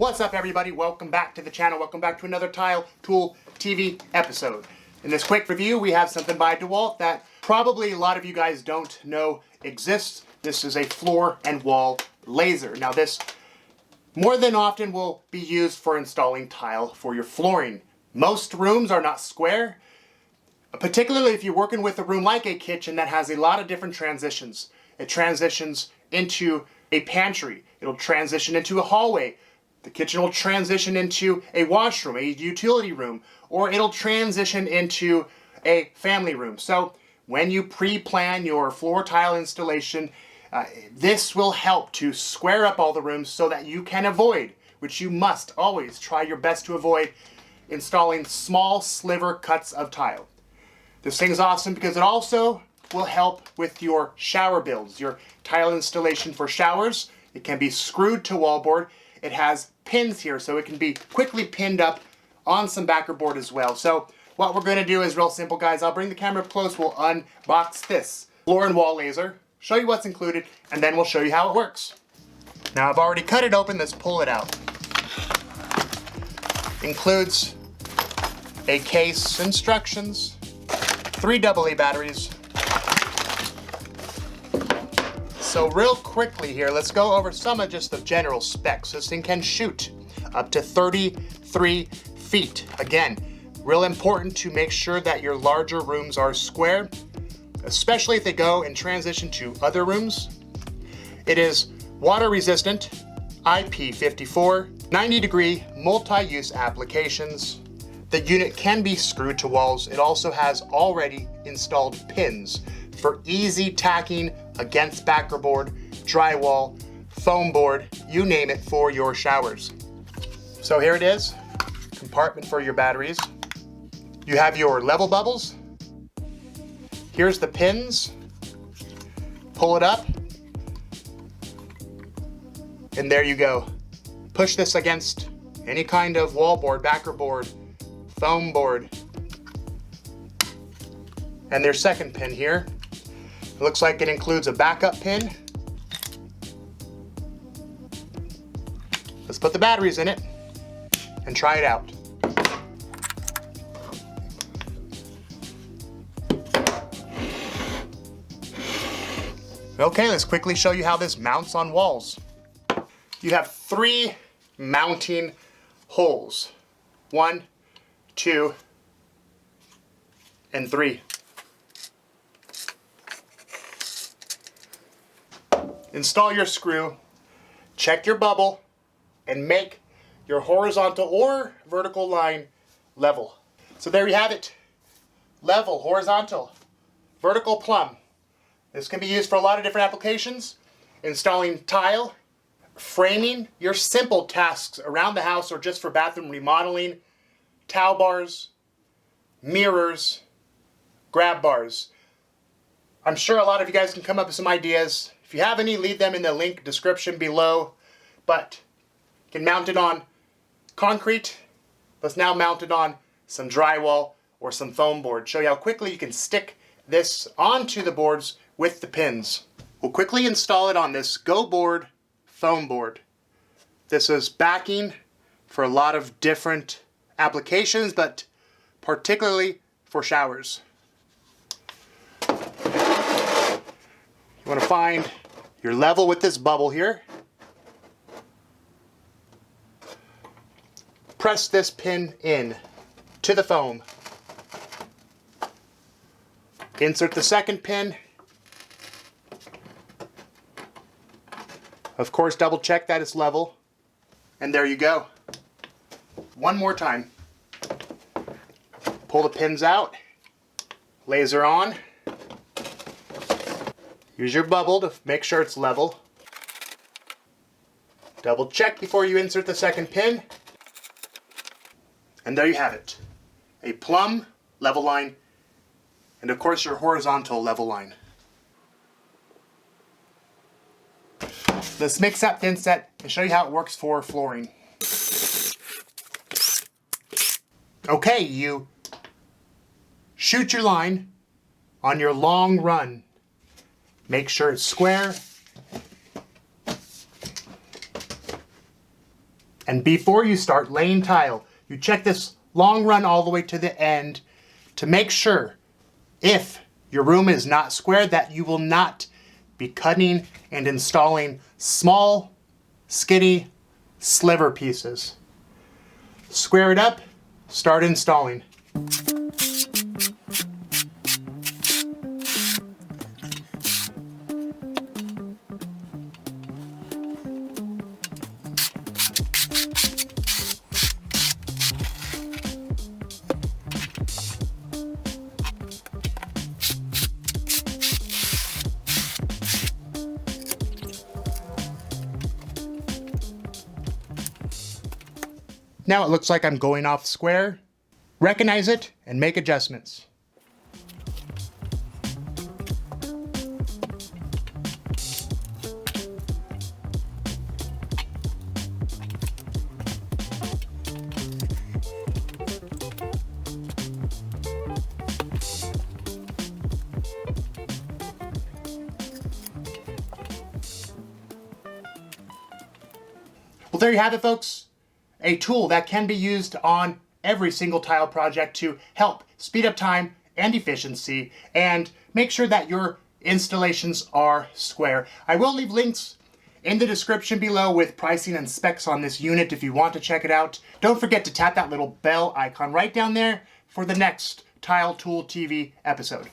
What's up, everybody? Welcome back to the channel. Welcome back to another Tile Tool TV episode. In this quick review, we have something by DeWalt that probably a lot of you guys don't know exists. This is a floor and wall laser. Now this, more than often, will be used for installing tile for your flooring. Most rooms are not square, particularly if you're working with a room like a kitchen that has a lot of different transitions. It transitions into a pantry. It'll transition into a hallway. The kitchen will transition into a washroom, a utility room, or it'll transition into a family room. So when you pre-plan your floor tile installation, this will help to square up all the rooms so that you can avoid, which you must always try your best to avoid, installing small sliver cuts of tile. This thing's awesome because it also will help with your shower builds, your tile installation for showers. It can be screwed to wallboard. It has pins here, so it can be quickly pinned up on some backer board as well. So what we're going to do is real simple, guys. I'll bring the camera up close. We'll unbox this floor and wall laser, show you what's included, and then we'll show you how it works. Now I've already cut it open. Let's pull it out. Includes a case, instructions, 3 AA batteries. So real quickly here, let's go over some of just the general specs. This thing can shoot up to 33 feet. Again, real important to make sure that your larger rooms are square, especially if they go and transition to other rooms. It is water resistant, IP54, 90-degree multi-use applications. The unit can be screwed to walls. It also has already installed pins for easy tacking against backer board, drywall, foam board, you name it, for your showers. So here it is, compartment for your batteries. You have your level bubbles. Here's the pins. Pull it up. And there you go. Push this against any kind of wall board, backer board, foam board. And there's second pin here. It looks like it includes a backup pin. Let's put the batteries in it and try it out. Okay, let's quickly show you how this mounts on walls. You have 3 mounting holes. 1, 2, and 3. Install your screw, check your bubble, and make your horizontal or vertical line level. So there you have it. Level, horizontal, vertical plumb. This can be used for a lot of different applications. Installing tile, framing your simple tasks around the house or just for bathroom remodeling, towel bars, mirrors, grab bars. I'm sure a lot of you guys can come up with some ideas. If you have any, leave them in the link description below. But you can mount it on concrete. Let's now mount it on some drywall or some foam board. Show you how quickly you can stick this onto the boards with the pins. We'll quickly install it on this Go Board foam board. This is backing for a lot of different applications, but particularly for showers. You want to find your level with this bubble here. Press this pin in to the foam. Insert the second pin. Of course, double check that it's level. And there you go. One more time. Pull the pins out. Laser on. Use your bubble to make sure it's level. Double check before you insert the second pin. And there you have it. A plumb level line, and of course your horizontal level line. Let's mix up thin set and show you how it works for flooring. Okay, you shoot your line on your long run. Make sure it's square. And And before you start laying tile, you check this long run all the way to the end to make sure, if your room is not square, that you will not be cutting and installing small, skinny sliver pieces. Square it up, start installing. Now it looks like I'm going off square. Recognize it and make adjustments. Well, there you have it, folks. A tool that can be used on every single tile project to help speed up time and efficiency and make sure that your installations are square. I will leave links in the description below with pricing and specs on this unit if you want to check it out. Don't forget to tap that little bell icon right down there for the next Tile Tool TV episode.